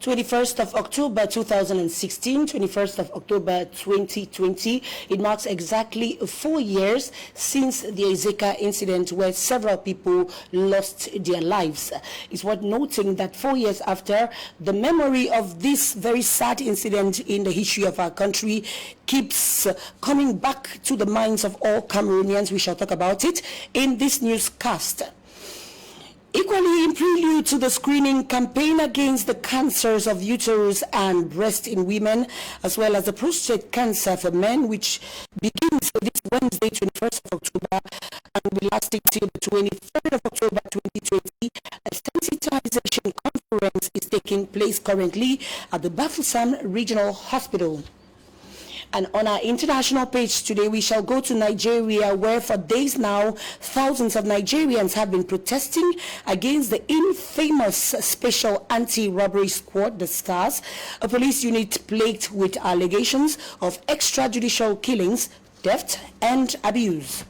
21st of October 2016, 21st of October 2020. It marks exactly 4 years since the Ezeka incident where several people lost their lives. It's worth noting that 4 years after, the memory of this very sad incident in the history of our country keeps coming back to the minds of all Cameroonians. We shall talk about it in this newscast. Equally in prelude to the screening campaign against the cancers of uterus and breast in women, as well as the prostate cancer for men, which begins this Wednesday, 21st of October, and will be lasting till the 23rd of October 2020, a sensitization conference is taking place currently at the Bafoussam Regional Hospital. And on our international page today, we shall go to Nigeria, where for days now, thousands of Nigerians have been protesting against the infamous Special Anti-Robbery Squad, the STARS, a police unit plagued with allegations of extrajudicial killings, theft, and abuse.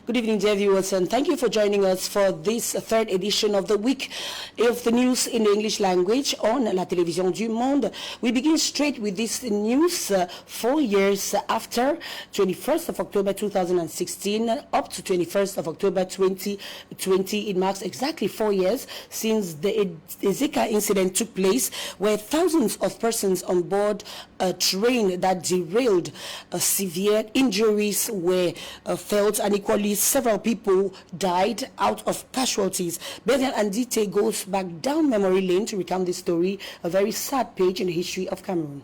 Good evening, dear viewers, and thank you for joining us for this third edition of the week of the news in the English language on La Télévision du Monde. We begin straight with this news 4 years after 21st of October 2016 up to 21st of October 2020. It marks exactly 4 years since the Ezeka incident took place, where thousands of persons on board a train that derailed, severe injuries were felt, and equally several people died out of casualties. BrigadeAntiSardinard goes back down memory lane to recount this story, a very sad page in the history of Cameroon.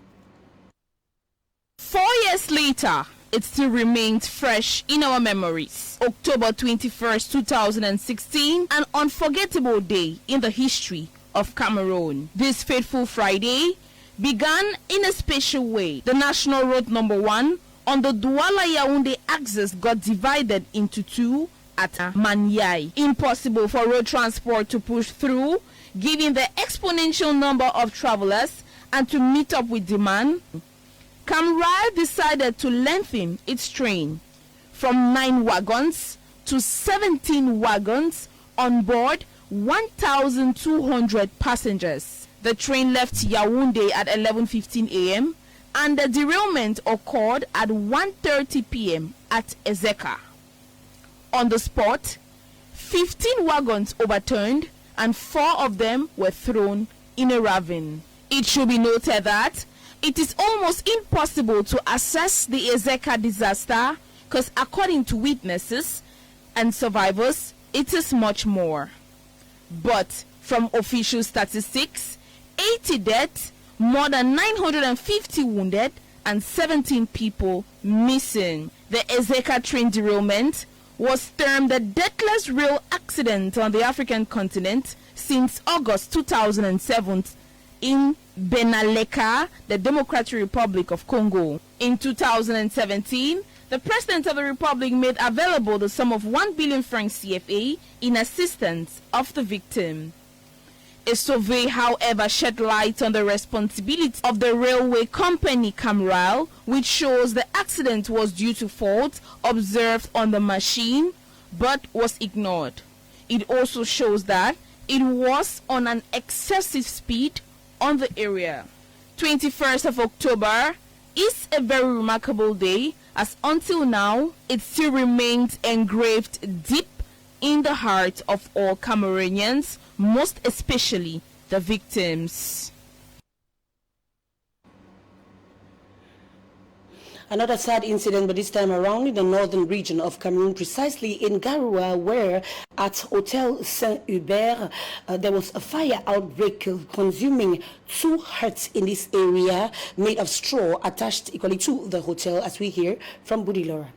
4 years later, it still remains fresh in our memories. October 21st, 2016, an unforgettable day in the history of Cameroon. This fateful Friday began in a special way. The National Road Number 1 on the Douala-Yaoundé axis got divided into two at Manyai. Impossible for road transport to push through, given the exponential number of travelers, and to meet up with demand. Cameroun decided to lengthen its train from 9 wagons to 17 wagons on board 1,200 passengers. The train left Yaoundé at 11:15 a.m. and the derailment occurred at 1:30 p.m. at Ezeka. On the spot, 15 wagons overturned and 4 of them were thrown in a ravine. It should be noted that it is almost impossible to assess the Ezeka disaster because, according to witnesses and survivors, it is much more. But from official statistics, 80 deaths, more than 950 wounded, and 17 people missing. The Ezeka train derailment was termed the deathless rail accident on the African continent since August 2007 in Benaleka, the Democratic Republic of Congo. In 2017, the President of the Republic made available the sum of 1 billion francs CFA in assistance of the victim. A survey, however, shed light on the responsibility of the railway company Cameroun, which shows the accident was due to faults observed on the machine but was ignored. It also shows that it was on an excessive speed on the area. 21st of October is a very remarkable day, as until now it still remains engraved deep in the heart of all Cameroonians, most especially the victims. Another sad incident, but this time around in the northern region of Cameroon, precisely in Garoua, where at Hotel Saint-Hubert there was a fire outbreak consuming 2 huts in this area made of straw attached equally to the hotel, as we hear from Budilora.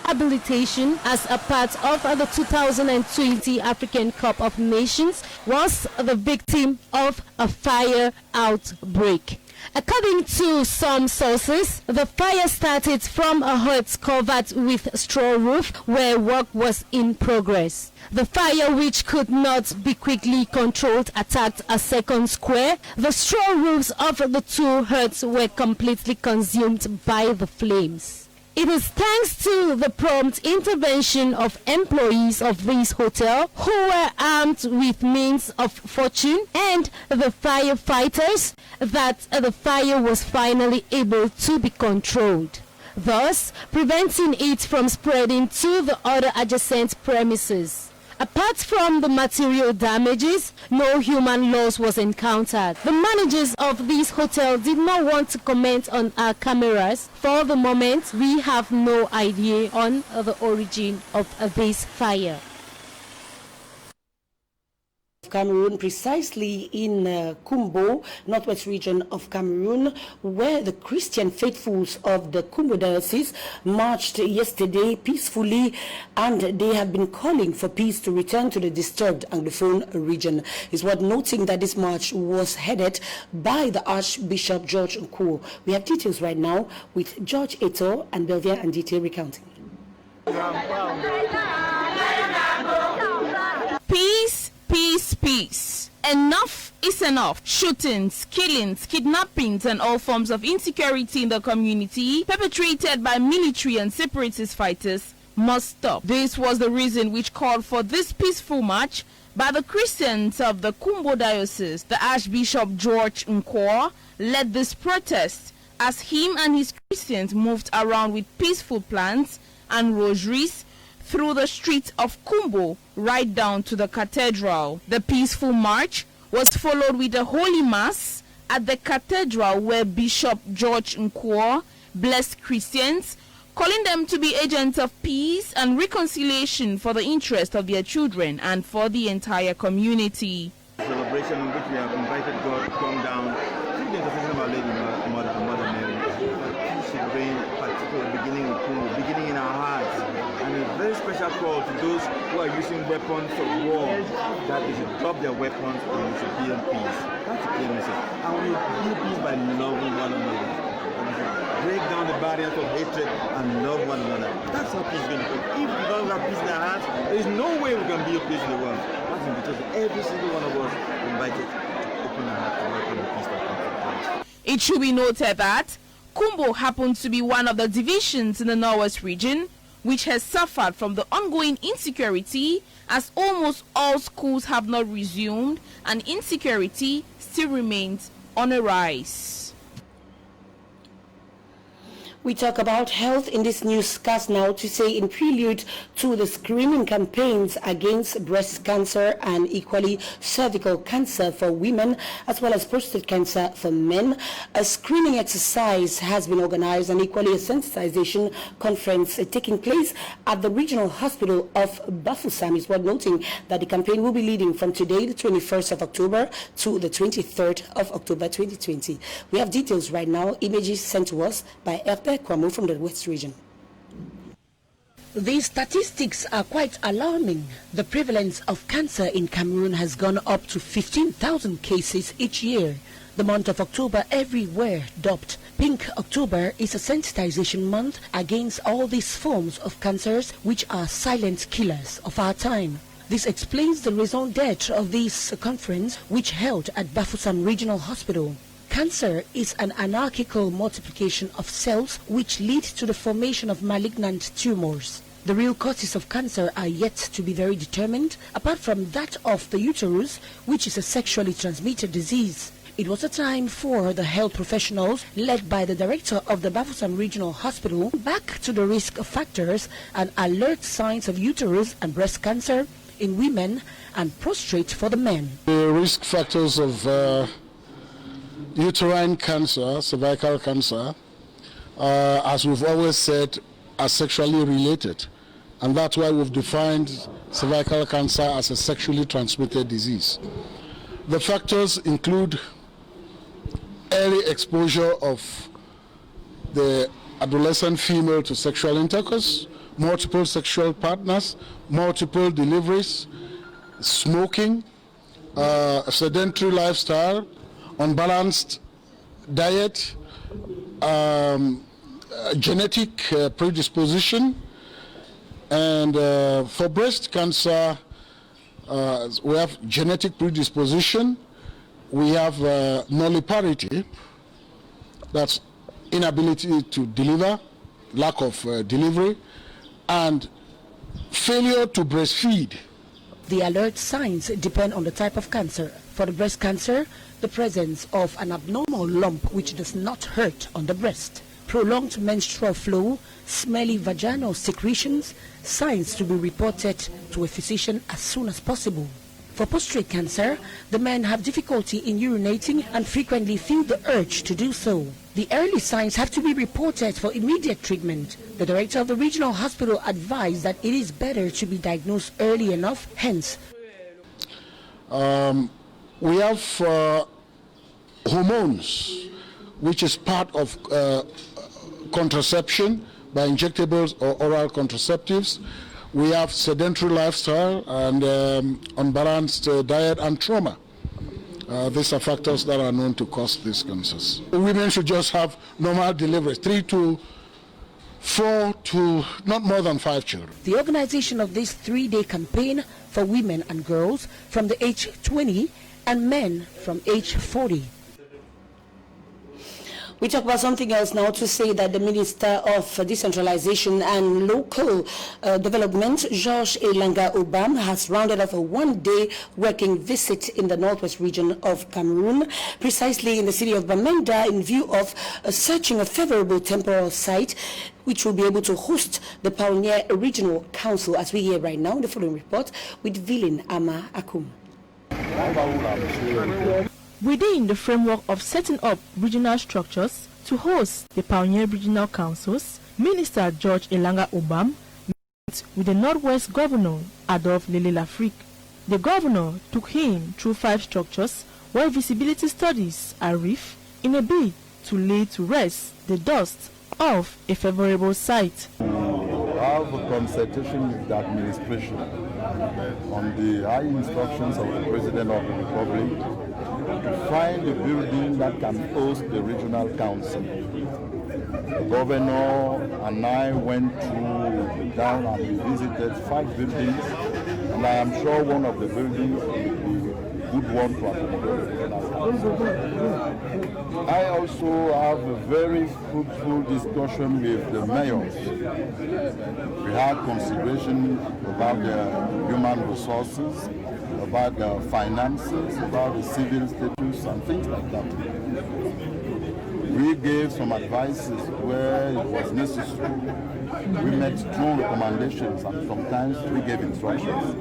Habilitation as a part of the 2020 African Cup of Nations was the victim of a fire outbreak. According to some sources, the fire started from a hut covered with straw roof where work was in progress. The fire, which could not be quickly controlled, attacked a second square. The straw roofs of the two huts were completely consumed by the flames. It is thanks to the prompt intervention of employees of this hotel who were armed with means of fortune and the firefighters that the fire was finally able to be controlled, thus preventing it from spreading to the other adjacent premises. Apart from the material damages, no human loss was encountered. The managers of this hotel did not want to comment on our cameras. For the moment, we have no idea on the origin of this fire. Cameroon, precisely in Kumbo, northwest region of Cameroon, where the Christian faithfuls of the Kumbo diocese marched yesterday peacefully, and they have been calling for peace to return to the disturbed Anglophone region. It's worth noting that this march was headed by the Archbishop George Nkuo. We have details right now with George Eto and BrigadeAntiSardinard recounting. Peace. Peace, peace. Enough is enough. Shootings, killings, kidnappings, and all forms of insecurity in the community perpetrated by military and separatist fighters must stop. This was the reason which called for this peaceful march by the Christians of the Kumbo diocese. The Archbishop George Nkuo led this protest as him and his Christians moved around with peaceful plants and rosaries through the streets of Kumbo right down to the cathedral. The peaceful march was followed with a holy mass at the cathedral, where Bishop George Nkuo blessed Christians, calling them to be agents of peace and reconciliation for the interest of their children and for the entire community. Celebration in which we have invited God to come down to the intercession of Our Lady Mother Mary. Peace should reign, particularly beginning in Kumbo, beginning in our hearts. And a very special call to those who are using weapons of war, that they should drop their weapons and we should build peace. That's a clear message. And we build peace by loving one another. And we should break down the barriers of hatred and love one another. That's how peace is going to come. If we don't have peace in our hearts, there is no way we can build peace in the world. That's because every single one of us invited to open our heart to welcome the peace that comes from Christ. It should be noted that Kumbo happens to be one of the divisions in the northwest region, which has suffered from the ongoing insecurity, as almost all schools have not resumed and insecurity still remains on a rise. We talk about health in this newscast now to say, in prelude to the screening campaigns against breast cancer and equally cervical cancer for women as well as prostate cancer for men, a screening exercise has been organized and equally a sensitization conference taking place at the regional hospital of Bafoussam. It's worth noting that the campaign will be leading from today, the 21st of October, to the 23rd of October 2020. We have details right now, images sent to us by Kwamo from the West region. The statistics are quite alarming. The prevalence of cancer in Cameroon has gone up to 15,000 cases each year. The month of October everywhere dubbed Pink October is a sensitization month against all these forms of cancers which are silent killers of our time. This explains the raison d'etre of this conference, which held at Bafoussam Regional Hospital. Cancer is an anarchical multiplication of cells which lead to the formation of malignant tumors. The real causes of cancer are yet to be very determined, apart from that of the uterus, which is a sexually transmitted disease. It was a time for the health professionals, led by the director of the Bafoussam Regional Hospital, back to the risk factors and alert signs of uterus and breast cancer in women and prostate for the men. The risk factors of uterine cancer, cervical cancer, as we've always said, are sexually related. And that's why we've defined cervical cancer as a sexually transmitted disease. The factors include early exposure of the adolescent female to sexual intercourse, multiple sexual partners, multiple deliveries, smoking, a sedentary lifestyle, unbalanced diet, genetic predisposition, and for breast cancer, we have genetic predisposition, we have nulliparity, that's inability to deliver, lack of delivery, and failure to breastfeed. The alert signs depend on the type of cancer. For the breast cancer, the presence of an abnormal lump which does not hurt on the breast, prolonged menstrual flow, smelly vaginal secretions, signs to be reported to a physician as soon as possible. For prostate cancer, the men have difficulty in urinating and frequently feel the urge to do so. The early signs have to be reported for immediate treatment. The director of the regional hospital advised that it is better to be diagnosed early enough, hence. We have hormones, which is part of contraception by injectables or oral contraceptives. We have sedentary lifestyle and unbalanced diet and trauma. These are factors that are known to cause these cancers. Women should just have normal deliveries, 3 to 4 to not more than 5 children. The organization of this 3-day campaign for women and girls from the age 20 and men from age 40. We talk about something else now to say that the Minister of Decentralization and Local Development, Georges Elanga Obam, has rounded off a 1-day working visit in the northwest region of Cameroon, precisely in the city of Bamenda, in view of searching a favorable temporal site which will be able to host the Pioneer Regional Council, as we hear right now in the following report with Vilin Ama Akum. Within the framework of setting up regional structures to host the Pioneer Regional Councils, Minister Georges Elanga Obam met with the Northwest Governor, Adolphe Lele-Lafrique. The governor took him through 5 structures where visibility studies are rife in a bid to lay to rest the dust of a favorable site. Have a consultation with the administration on the high instructions of the President of the Republic to find a building that can host the regional council. The governor and I went down and visited 5 buildings, and I am sure one of the buildings will be a good one to accommodate the regional council. I also have a very fruitful discussion with the mayors. We had consideration about the human resources, about the finances, about the civil status and things like that. We gave some advices where it was necessary. We made strong recommendations and sometimes we gave instructions.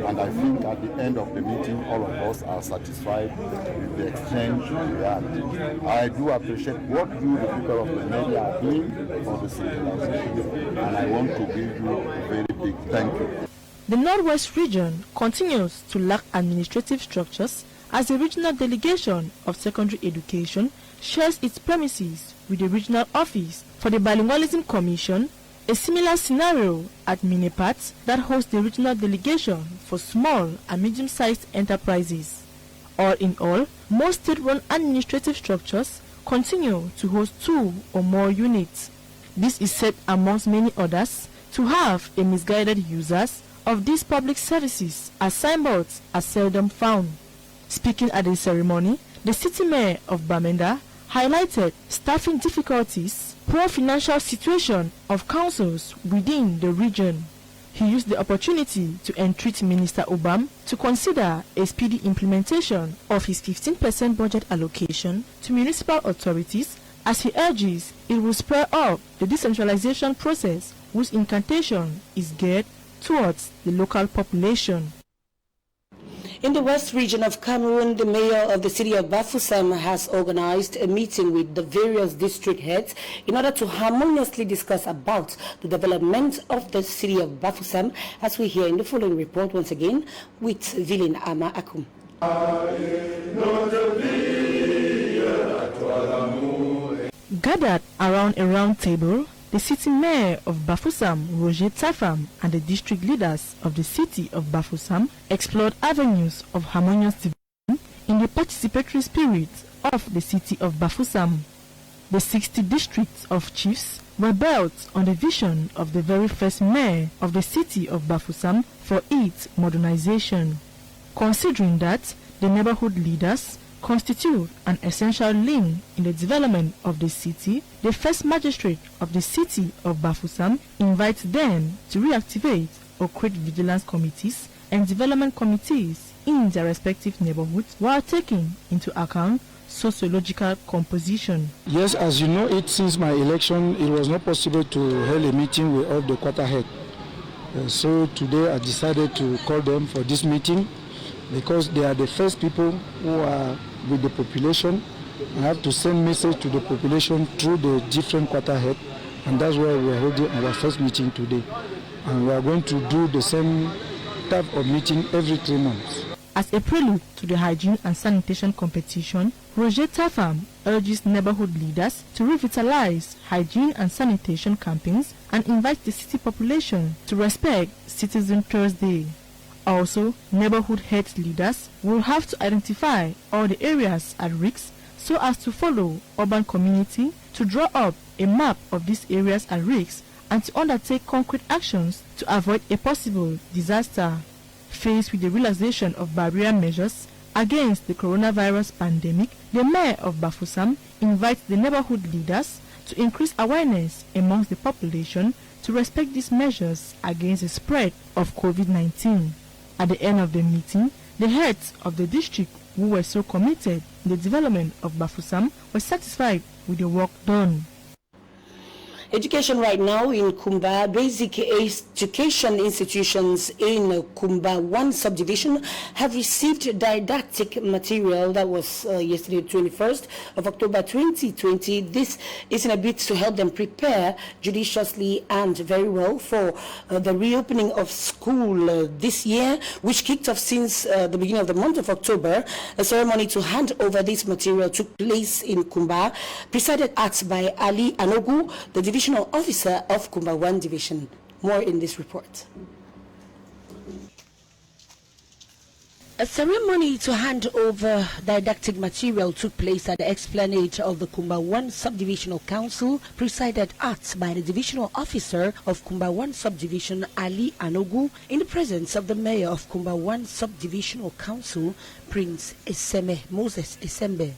And I think at the end of the meeting, all of us are satisfied with the exchange we had. I do appreciate what you, the people of the media, are doing for the civilization. And I want to give you a very big thank you. The Northwest region continues to lack administrative structures as the regional delegation of secondary education shares its premises with the regional office for the Bilingualism Commission, a similar scenario at Minipat that hosts the regional delegation for small and medium-sized enterprises. All in all, most state-run administrative structures continue to host 2 or more units. This is said, amongst many others, to have a misguided users of these public services, as signboards are seldom found. Speaking at the ceremony, the city mayor of Bamenda highlighted staffing difficulties, poor financial situation of councils within the region. He used the opportunity to entreat Minister Obam to consider a speedy implementation of his 15% budget allocation to municipal authorities, as he urges it will spur up the decentralization process whose incantation is geared towards the local population. In the west region of Cameroon, the mayor of the city of Bafoussam has organized a meeting with the various district heads in order to harmoniously discuss about the development of the city of Bafoussam, as we hear in the following report once again with Vilin Ama Akum. Gathered around a round table, the city mayor of Bafoussam, Roger Tafam, and the district leaders of the city of Bafoussam explored avenues of harmonious development in the participatory spirit of the city of Bafoussam. The 60 districts of chiefs were built on the vision of the very first mayor of the city of Bafoussam for its modernization. Considering that the neighborhood leaders constitute an essential link in the development of the city, the first magistrate of the city of Bafoussam invites them to reactivate or create vigilance committees and development committees in their respective neighborhoods while taking into account sociological composition. Yes, as you know it, since my election, it was not possible to hold a meeting with all the quarter head. So today I decided to call them for this meeting because they are the first people who are with the population. I have to send message to the population through the different quarter head, and that's why we are holding our first meeting today. And we are going to do the same type of meeting every 3 months. As a prelude to the hygiene and sanitation competition, Roger Tafam urges neighborhood leaders to revitalize hygiene and sanitation campaigns and invite the city population to respect Citizen Thursday. Also, neighborhood head leaders will have to identify all the areas at risk so as to follow urban community to draw up a map of these areas at risk and to undertake concrete actions to avoid a possible disaster. Faced with the realization of barrier measures against the coronavirus pandemic, the mayor of Bafoussam invites the neighborhood leaders to increase awareness amongst the population to respect these measures against the spread of COVID-19. At the end of the meeting, the heads of the district who were so committed in the development of Bafoussam were satisfied with the work done. Education right now in Kumba, basic education institutions in Kumba 1 subdivision have received didactic material that was yesterday, 21st of October 2020. This is in a bid to help them prepare judiciously and very well for the reopening of school this year, which kicked off since the beginning of the month of October. A ceremony to hand over this material took place in Kumba, presided at by Ali Anogu, the Divisional Officer of Kumba 1 Division. More in this report. A ceremony to hand over didactic material took place at the explanation of the Kumba 1 Subdivisional Council, presided at by the Divisional Officer of Kumba 1 Subdivision, Ali Anogu, in the presence of the Mayor of Kumba 1 Subdivisional Council, Prince Moses Esembe.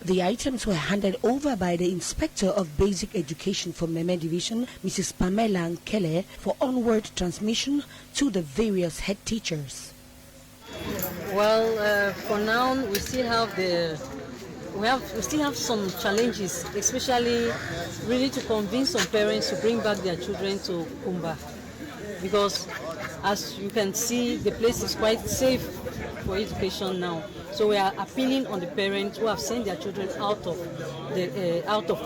The items were handed over by the Inspector of Basic Education for Kmer Division, Mrs. Pamela Nkele, for onward transmission to the various head teachers. Well, for now, we still have some challenges, especially really to convince some parents to bring back their children to Kumba, because as you can see, the place is quite safe for education now. So we are appealing on the parents who have sent their children out of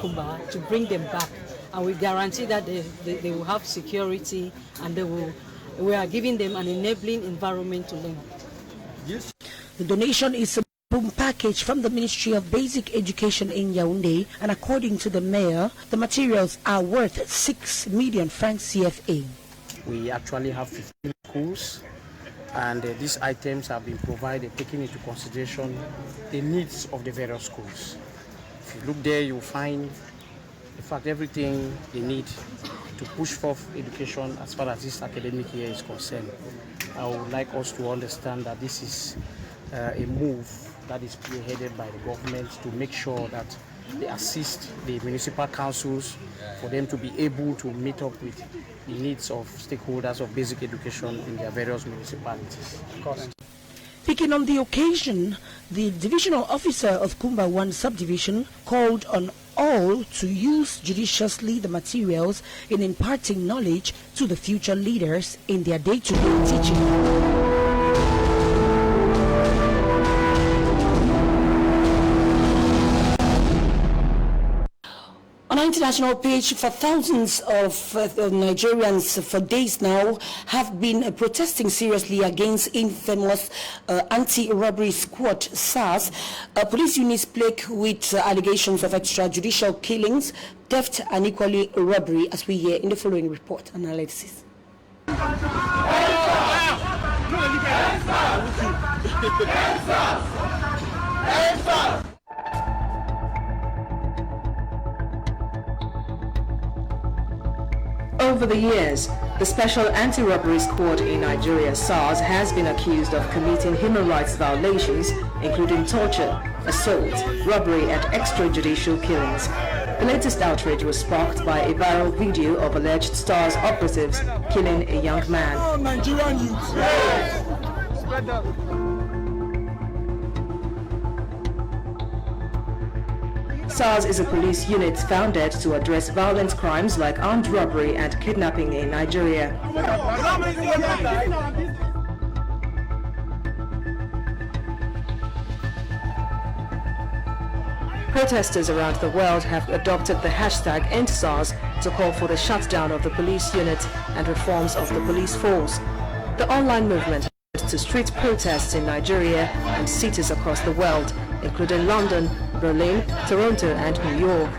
Kumba to bring them back, and we guarantee that they will have security, and we are giving them an enabling environment to learn. Yes. The donation is a boom package from the Ministry of Basic Education in Yaoundé, and according to the mayor, the materials are worth 6 million francs CFA. We actually have 15 schools, and these items have been provided, taking into consideration the needs of the various schools. If you look there, you'll find, in fact, everything they need to push forth education as far as this academic year is concerned. I would like us to understand that this is a move that is spearheaded by the government to make sure that they assist the municipal councils for them to be able to meet up with the needs of stakeholders of basic education in their various municipalities. Speaking on the occasion, the Divisional Officer of Kumba 1 Subdivision called on all to use judiciously the materials in imparting knowledge to the future leaders in their day-to-day teaching. On our international page, for thousands of Nigerians for days now have been protesting seriously against infamous anti-robbery squad SARS, police units plagued with allegations of extrajudicial killings, theft and equally robbery, as we hear in the following report analysis. Over the years, the Special Anti-Robbery Squad in Nigeria, SARS, has been accused of committing human rights violations, including torture, assault, robbery and extrajudicial killings. The latest outrage was sparked by a viral video of alleged SARS operatives killing a young man. Oh, Nigerian youth! Yes. SARS is a police unit founded to address violent crimes like armed robbery and kidnapping in Nigeria. Protesters around the world have adopted the hashtag #EndSARS to call for the shutdown of the police unit and reforms of the police force. The online movement led to street protests in Nigeria and cities across the world, including London, Berlin, Toronto and New York.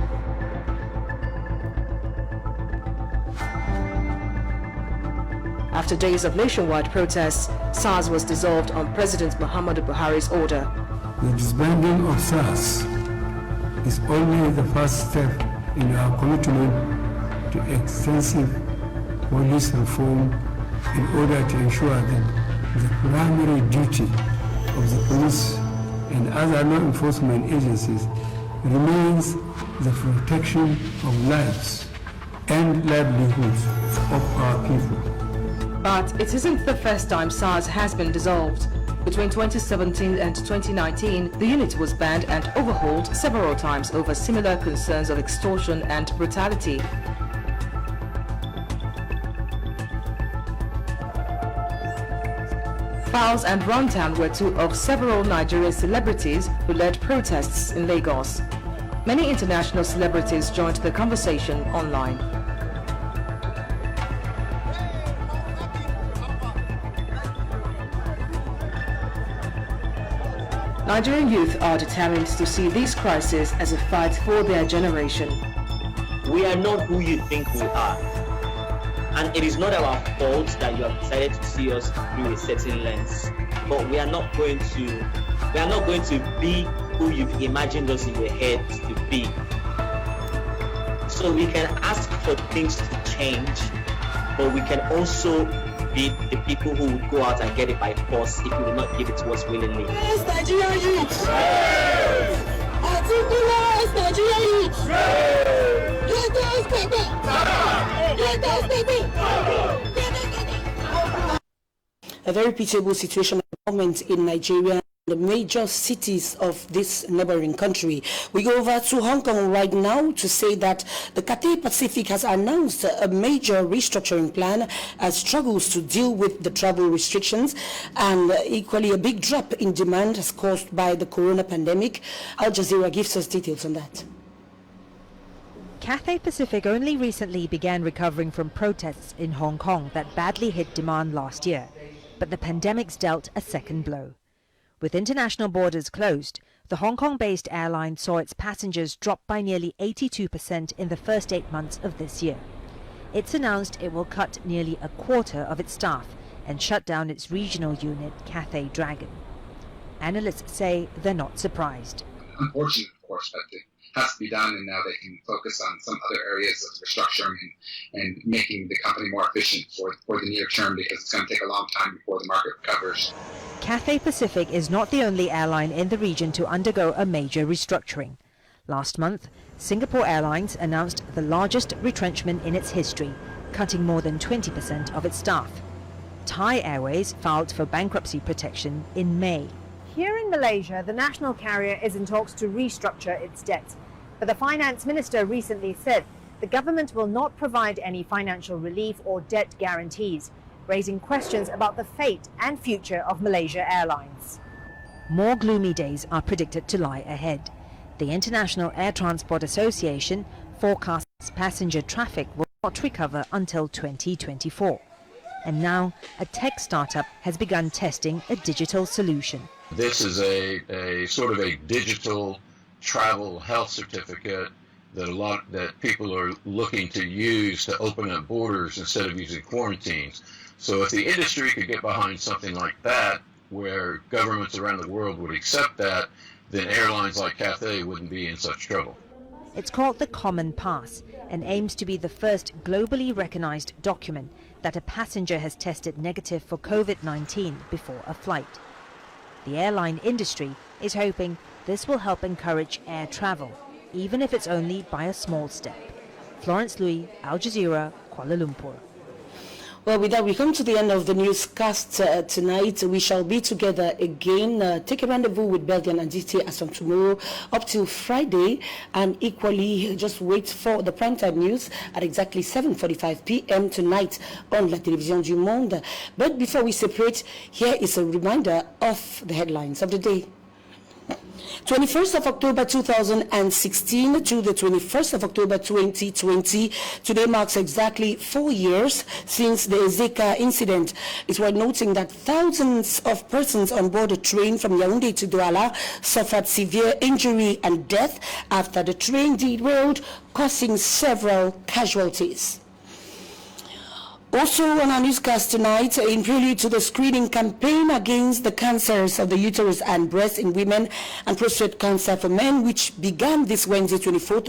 After days of nationwide protests, SARS was dissolved on President Muhammadu Buhari's order. The disbanding of SARS is only the first step in our commitment to extensive police reform in order to ensure that the primary duty of the police and other law enforcement agencies remains the protection of lives and livelihoods of our people. But it isn't the first time SARS has been dissolved. Between 2017 and 2019, the unit was banned and overhauled several times over similar concerns of extortion and brutality. Files and Runtown were two of several Nigerian celebrities who led protests in Lagos. Many international celebrities joined the conversation online. Nigerian youth are determined to see this crisis as a fight for their generation. We are not who you think we are. And it is not our fault that you have decided to see us through a certain lens. But we are not going to be who you've imagined us in your head to be. So we can ask for things to change, but we can also be the people who would go out and get it by force if you will not give it to us willingly. Yes, Nigerian youth! Yes! Articulate Nigerian youth! Yes! Let us take it! Let us take it! A very pitiable situation at the moment in Nigeria, the major cities of this neighboring country. We go over to Hong Kong right now to say that the Cathay Pacific has announced a major restructuring plan as struggles to deal with the travel restrictions, and equally a big drop in demand as caused by the corona pandemic. Al Jazeera gives us details on that. Cathay Pacific only recently began recovering from protests in Hong Kong that badly hit demand last year, but the pandemic's dealt a second blow. With international borders closed, the Hong Kong-based airline saw its passengers drop by nearly 82% in the first 8 months of this year. It's announced it will cut nearly a quarter of its staff and shut down its regional unit, Cathay Dragon. Analysts say they're not surprised. Unfortunate, of course, but it has to be done, and now they can focus on some other areas of restructuring and making the company more efficient for the near term, because it's going to take a long time before the market recovers. Cathay Pacific is not the only airline in the region to undergo a major restructuring. Last month, Singapore Airlines announced the largest retrenchment in its history, cutting more than 20% of its staff. Thai Airways filed for bankruptcy protection in May. Here in Malaysia, the national carrier is in talks to restructure its debt. But the finance minister recently said the government will not provide any financial relief or debt guarantees, raising questions about the fate and future of Malaysia Airlines. More gloomy days are predicted to lie ahead. The International Air Transport Association forecasts passenger traffic will not recover until 2024. And now, a tech startup has begun testing a digital solution. This is a sort of a digital travel health certificate that people are looking to use to open up borders instead of using quarantines. So if the industry could get behind something like that, where governments around the world would accept that, then airlines like Cathay wouldn't be in such trouble. It's called the Common Pass and aims to be the first globally recognized document that a passenger has tested negative for COVID-19 before a flight. The airline industry is hoping this will help encourage air travel, even if it's only by a small step. Florence Louis, Al Jazeera, Kuala Lumpur. Well, with that, we come to the end of the newscast tonight. We shall be together again. Take a rendezvous with Belgian and GT as from tomorrow up till Friday. And equally, just wait for the primetime news at exactly 7:45 p.m. tonight on La Télévision du Monde. But before we separate, here is a reminder of the headlines of the day. 21st of October 2016 to the 21st of October 2020. Today marks exactly 4 years since the Ezeka incident. It's worth noting that thousands of persons on board a train from Yaoundé to Douala suffered severe injury and death after the train derailed, causing several casualties. Also on our newscast tonight, in prelude to the screening campaign against the cancers of the uterus and breast in women and prostate cancer for men, which began this Wednesday, 21st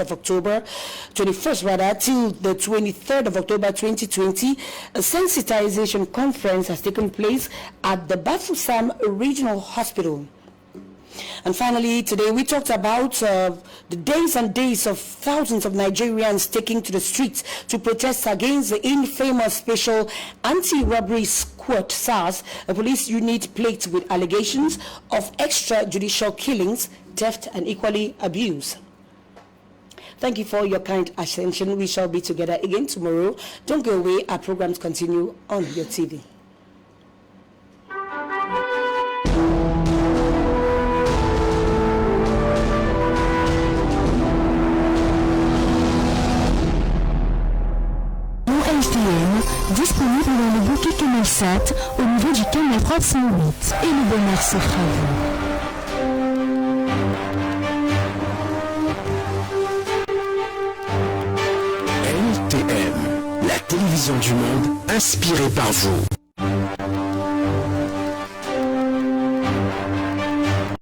till the 23rd of October 2020, a sensitization conference has taken place at the Bafoussam Regional Hospital. And finally, today we talked about the days and days of thousands of Nigerians taking to the streets to protest against the infamous Special Anti-Robbery Squad, SARS, a police unit plagued with allegations of extrajudicial killings, theft, and equally abuse. Thank you for your kind attention. We shall be together again tomorrow. Don't go away. Our programs continue on your TV. LTM, disponible dans le bouquet Kamelsat au niveau du Kmer 308 et le bonheur s'offre à vous. LTM, la télévision du monde inspirée par vous.